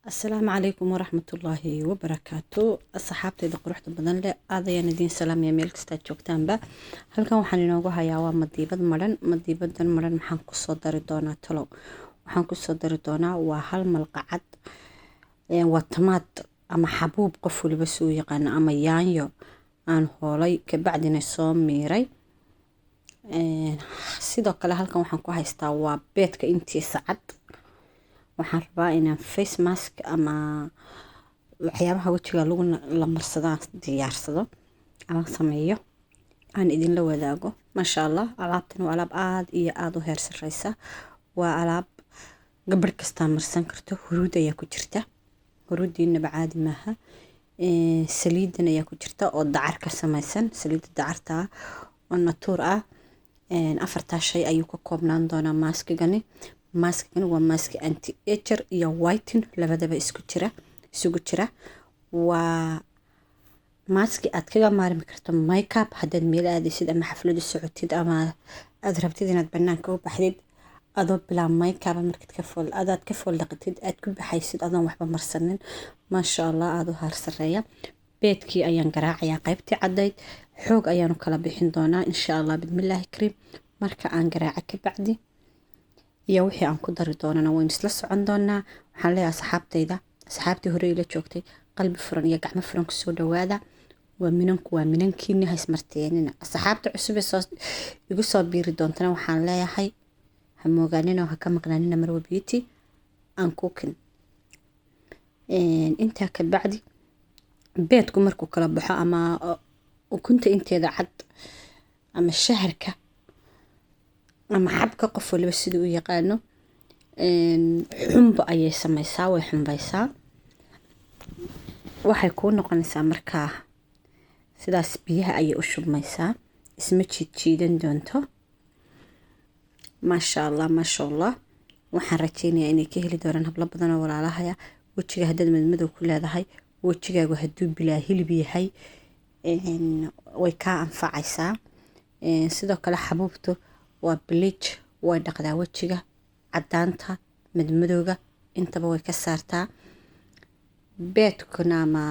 السلام عليكم ورحمة الله وبركاته. أصحابتي قروحda badan leh aad ayaan idin salaamaya meel kasta joogtaanba. Halkan waxaan inoogu hayaa waa madiibad maran. Madiibadan maran maxaan ku soo dari doonaa talo. Waxaan ku soo dari doonaa waa hal malqacad waa tamaad ama xabuub qof waliba soo yaqaan ama yaanyo aan hoolay ka bacdina soo miiray. Sidoo kale halkan waxaan ku haystaa waa beedka intiisa cad. waxaan rabaa inaan face mask ama waxyaabaha wajiga lagu la marsadaan diyaarsado ama sameeyo aan idin la wadaago. Masha Allah, alaabtan waa alaab aad iyo aad u heer sareysa. Waa alaab gabar kasta marsan karto. Huruud ayaa ku jirta. Huruudiina caadi maaha. Saliidan ayaa ku jirta oo dacar ka samaysan. Saliida dacarta oo natuur ah. Afarta shay ayuu ka koobnaan doonaa maskigani. Maskigani waa maski anti-ager iyo whiten labadaba isugu jira. Waa maski aad kaga maarmi karto makeup haddaad meel aadaysid ama xaflad socotid ama aad rabtid inaad banaanka u baxdid adoo bilaa makeup markad ka fool dhaqatid aad ku baxaysid adoon waxba marsanin. Masha Allah, aad u haar sareeya. Beedkii ayaan garaacayaa qaybtii cadayd. Xoog ayaanu kala bixin doonaa insha Allah bismillaahi kariim. Marka aan garaaca ka bacdi iyo wixii aan ku dari doonana waan isla socon doonaa. Waxaan leeyahay asxaabtii hore ila joogtay qalbi furan iyo gacmo furan ku soo dhawaada. waa minankiina hays marteenina. Asxaabta cusub ee igu soo biiri doontana waxaan leeyahay ha moogaanina oo ha ka maqnaanina Marwa Beauty and Cooking. intaa ka bacdi beedku markuu kala baxo ama ukunta inteeda cad ama shaharka ama xabka qof waliba sidii u yaqaano xumbo ayay samaysaa, way xumbaysaa. waxay ku noqonaysaa markaa sidaas biyaha ayay u shubmaysaa. isma jiidan doonto. Masha Allah, masha Allah. waxaan rajeynayaa inay ka heli doonaan hablo badan oo walaalahaya. wajiga haddaad madmadow ku leedahay, wajigaagu hadduu bilaa hilib yahay way kaa anfacaysaa. sidoo kale xabuubtu waa bleach, way dhaqdaa wajiga, cadaanta, madmadowga intaba way ka saartaa. beedkuna ama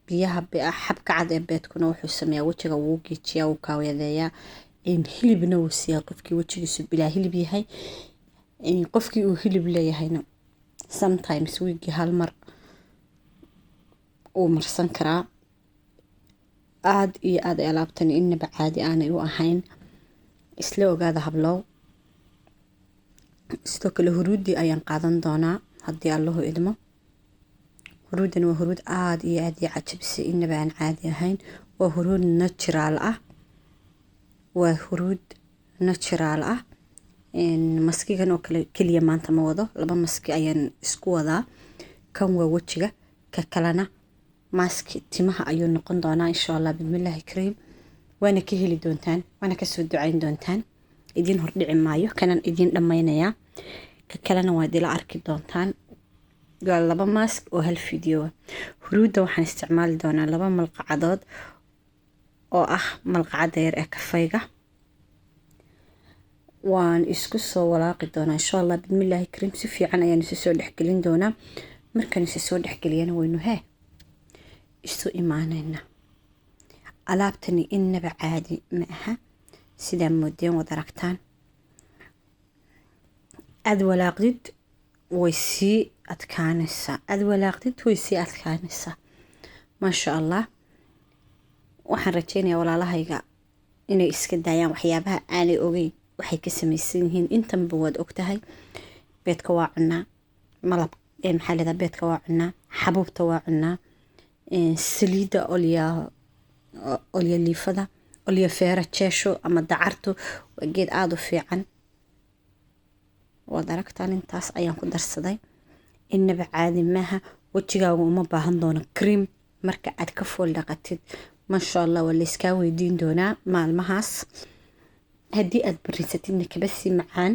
biyaha xabka cad ee beedkuna wuxuu sameeyaa wajiga wuu geejiyaa, wuu kaaweedeeyaa. hilibna wuu siiyaa qofkii wajigiisu bilaa hilib yahay. qofkii uu hilib leeyahayna sometimes weekii hal mar uu marsan karaa. aad iyo aad ay alaabtani inaba caadi aanay u ahayn. isla ogaada hablow. sidoo kale huruudii ayaan qaadan doonaa haddii Allahu idmo. huruudan waa huruud aad iyo aad ii cajabisay inaba aan caadi ahayn. waa huruud natural ah. waa huruud natural ah. maskigan oo kaliya maanta ma wado, laba maski ayaan isku wadaa. kan waa wajiga, ka kalena maski timaha ayuu noqon doonaa insha Allah bismillaahi kariim. waana ka heli doontaan, waana ka soo ducayn doontaan. idin hordhici maayo, kanan idin dhammaynayaa. ka kalena waa idila arki doontaan. waa laba mask oo hal video. huruudda waxaan isticmaali doonaa laba malqacadood oo ah malqacada yar ee kafayga. waan isku soo walaaqi doonaa insha Allah bismillaahi kariim. si fiican ayaan isu soo dhexgelin doonaa. markaan isu soo dhexgeliyana waynu isu imaanayna. alaabtani inaba caadi ma aha sidaa moodeen wad aragtaan. aad walaaqdid way sii adkaanaysaa. Masha Allah. waxaan rajeynayaa walaalahayga inay iska daayaan waxyaabaha aanay ogeyn waxay ka samaysan yihiin. intanba waad ogtahay. beedka waa cunaa, malab maxaa leedahay, beedka waa cunaa, xabuubta waa cunaa, saliida olya liifada, olya feera jeesho ama dacartu waa geed aad u fiican. waad aragtaan intaas ayaan ku darsaday. inaba caadi maaha. wajigaagu uma baahan doono cream marka aad ka fool dhaqatid. Masha Allah, waa layskaa weydiin doonaa maalmahaas. haddii aad bariisatidna kaba sii macaan.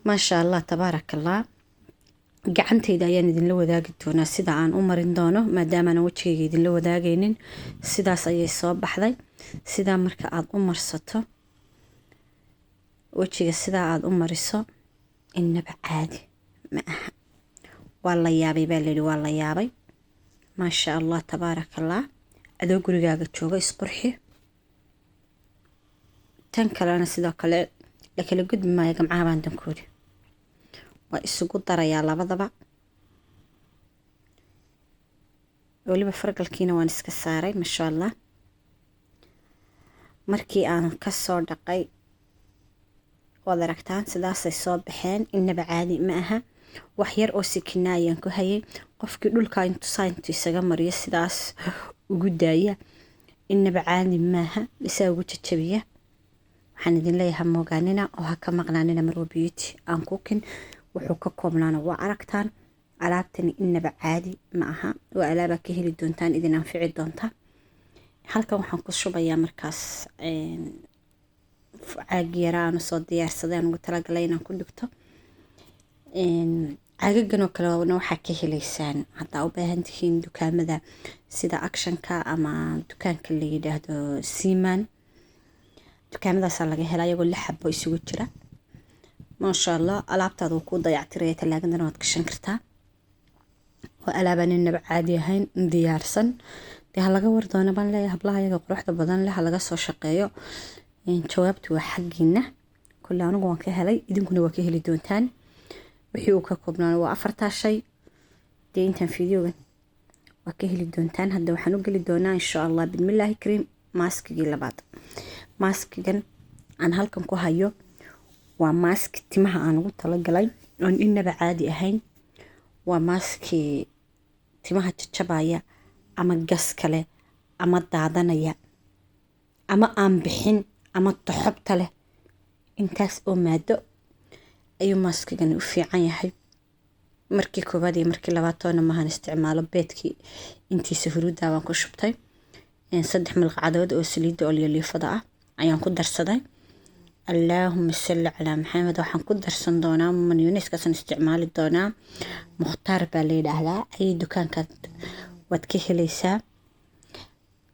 Masha Allah, tabaarakallah. gacantayda ayaan idinla wadaagi doonaa sida aan u marin doono maadaama aan wajigayga idinla wadaagaynin. sidaas ayay soo baxday. sidaa marka aad u marsato wajiga, sidaa aad u mariso inaba caadi ma aha. waa la yaabay baa layidhi, waa la yaabay. maasha allah tabaaraka allah. adoo gurigaaga jooga isqurxi. tan kalena sidoo kale la kala gudbi maayo gamcaha baandankoodi. waa isugu darayaa labadaba. weliba fargalkiina waan iska saaray maasha allah. markii aan kasoo dhaqay waad aragtaan sidaasay soo baxeen. inaba caadi ma aha. wax yar oo sikina ayaan ku hayay. qofkii dhulka intu isaga mariyo sidaas ugu daaya. inaba caadi maaha. isaa ugu jajabiya. waxaan idin leeyahay moogaanina oo ha ka maqnaanina Marwo Beauty aan cooking. wuxuu ka koobnaana waa aragtaan. alaabtani inaba caadi ma aha. waa alaaba ka heli doontaan, idin anfici doonta. halkan waxaan ku shubayaa markaas caag yara aan soo diyaarsaday aan ugu talagalay inaan ku dhigto. caagagan oo kale waxaa ka helaysaan haddaa u baahan tihiin dukaamada sida actionka ama dukaanka la yidhaahdo Seaman. dukaamadaasa laga helaa iyagoo 6 xabo isugu jira. maasha allah. alaabtaada wuu ku dayactiraya. talaagadana waad gashan kartaa. waa alaabaan inaba caadi ahayn, diyaarsan. dee halaga war doona baan leeyahay hablaha iyaga quruxda badan leh halaga soo shaqeeyo. jawaabtu waa xaggiina. kulle anigu waan ka helay, idinkuna waa ka heli doontaan. wixii uu ka koobnaan waa 4 shay. dee intaan fiidiyogan waa ka heli doontaan. hadda waxaan u geli doonaa insha allah bismillaahi kariim maaskigii labaad. maaskigan aan halkan ku hayo waa maaski timaha aan ugu talagalay oon inaba caadi ahayn. waa maaski timaha jajabaya ama gas kale ama daadanaya ama aan bixin ama toxobta leh. intaas oo maado ayuu maaskigan u fiican yahay. markii koobaad iyo markii labaad toona maahan isticmaalo. beedkii intiisa huruuda baan ku shubtay. 3 malqacadood oo saliida olyoliifada ah ayaan ku darsaday. allaahumma salli calaa maxamed. waxaan ku darsan doonaa mayonnaise-kaasan isticmaali doonaa. mukhtaar baa la yidhaahdaa. ayay dukaankaad waad ka helaysaa.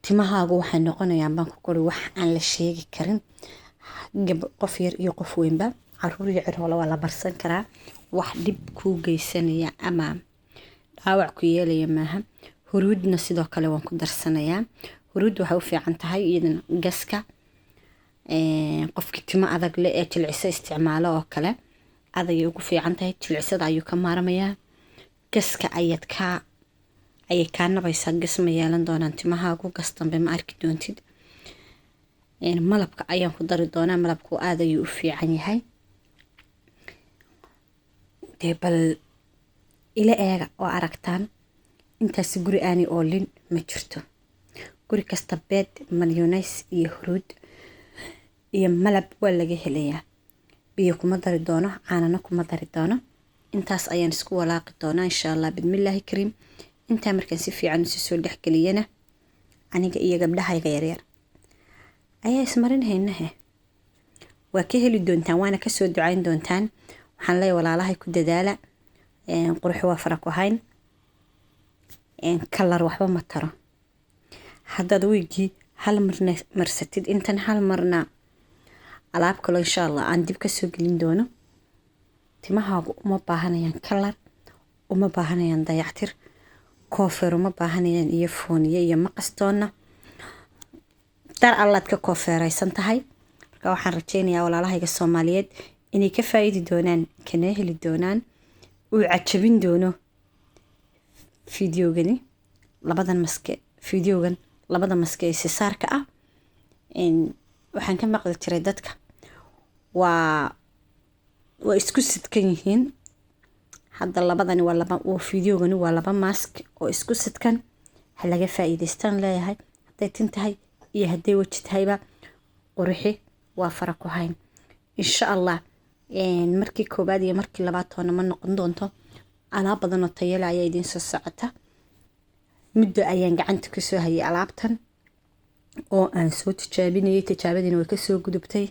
timahaagu waxay noqonayaan baan ku qori wax aan la sheegi karin. qof yar iyo qof weynba, caruur iyo cirhoola waa la barsan karaa. wax dhib kuu geysanaya ama dhaawac ku yeelaya maaha. huruudna sidoo kale waan ku darsanayaa. huruud waxay u fiican tahay iyadana gaska. qofkii timo adag leh ee jilciso isticmaalo oo kale adagay ugu fiican tahay. jilcisada ayuu ka maarmayaa. gaska ayay kaa nabaysaa. gas ma yeelan doonaan timahaagu. gas dambe ma arki doontid. malabka ayaan ku dari doonaa. malabku aad ayuu u fiican yahay. dee bal ila eega oo aragtaan. intaasi guri aanay oolin ma jirto. guri kasta beed mayonnaise iyo huruud iyo malab waa laga helayaa. biyo kuma dari doono, caanana kuma dari doono. intaas ayaan isku walaaqi doonaa insha allah bismillaahi kariim. intaa markaan si fiican isu soo dhexgeliyana aniga iyo gabdhahayga yaryar ayaa ismarinhaynahe. waa ka heli doontaan, waana kasoo ducayn doontaan. waxaan leeyahay walaalahay ku dadaala. qurux waa fara ku hayn. kalar waxba ma taro. haddaad weygii hal marna marsatid intan hal marna alaab kalo insha allah aan dib kasoo gelin doono. timahaagu uma baahanayaan kalar, uma baahanayaan dayactir, koofeer uma baahanayaan iyo fooniye iyo maqastoonna. dar allaad ka koofeeraysan tahay. marka waxaan rajaynayaa walaalahayga Soomaaliyeed inay ka faa'iidi doonaan, kana heli doonaan, uu cajabin doono fiidiyogani. labada maske ee sisaarka ah. waxaan ka maqli jiray dadka waa isku sidkan yihiin. hadda labadani waa fiidiyogani waa 2 mask oo isku sidkan. ha laga faa'iidaystaan leeyahay. hadday tin tahay iyo hadday waji tahayba quruxi waa fara ku hayn insha allah. markii koobaad iyo markii labaad toona ma noqon doonto. alaab badan oo tayo leh ayaa idiin soo socota. muddo ayaan gacanta ka soo hayay alaabtan oo aan soo tijaabinayay. tijaabadiina way ka soo gudubtay.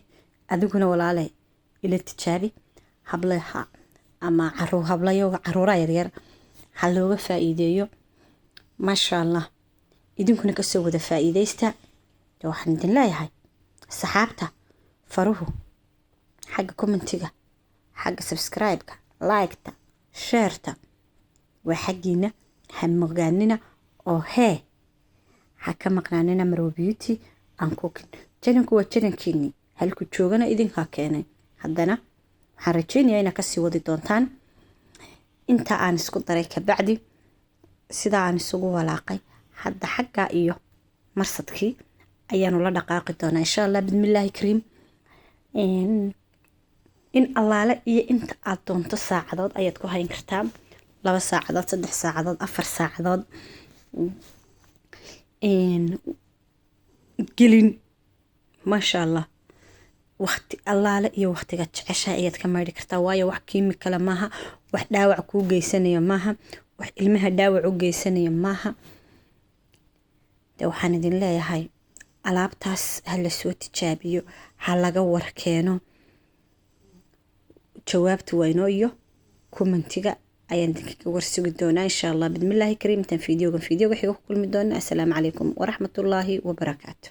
adiguna walaale ila tijaabi. hablaha ama hablayoga caruura yaryar ha looga faa'iideeyo. maasha allah. idinkuna kasoo wada faa'iidaysta. waxaan idin leeyahay saxaabta faruhu xagga commentiga, xagga subscribe-ka, like-ta, share-ta وحقينا همغاننا أو هي حكا مقناننا مرو بيوتي أن كوكن جننكو وجننكيني هل كتشوغنا إذن هاكيني هدنا حرجيني أين كسي وضي دونتان inta aan isku daray ka bacdi sida aan isugu walaaqay hadda xagga iyo marsadkii ayaanu la dhaqaaqi doonaa insha Allah bismillaahi kariim in allaale iyo inta aad doonto saacadood ayaad ku hayn kartaa 2 saacadood 3 saacadood 4 saacadood gelin maasha Allah waqti allaale iyo waqtiga jecesha ayaad ka maari kartaa waayo wax kiimikala maaha wax dhaawac ku geysanaya maaha wax ilmaha dhaawac u geysanaya maaha waxaan idin leeyahay alaabtaas hala soo tijaabiyo ha laga warkeeno jawaabtu wayno iyo commentiga ayaan idinka warsugi doonaa insha Allah bismillaahi kariim tan fiidiyooga xiga ku kulmi doona assalaamu calaykum wa rahmatullaahi wa barakaatuh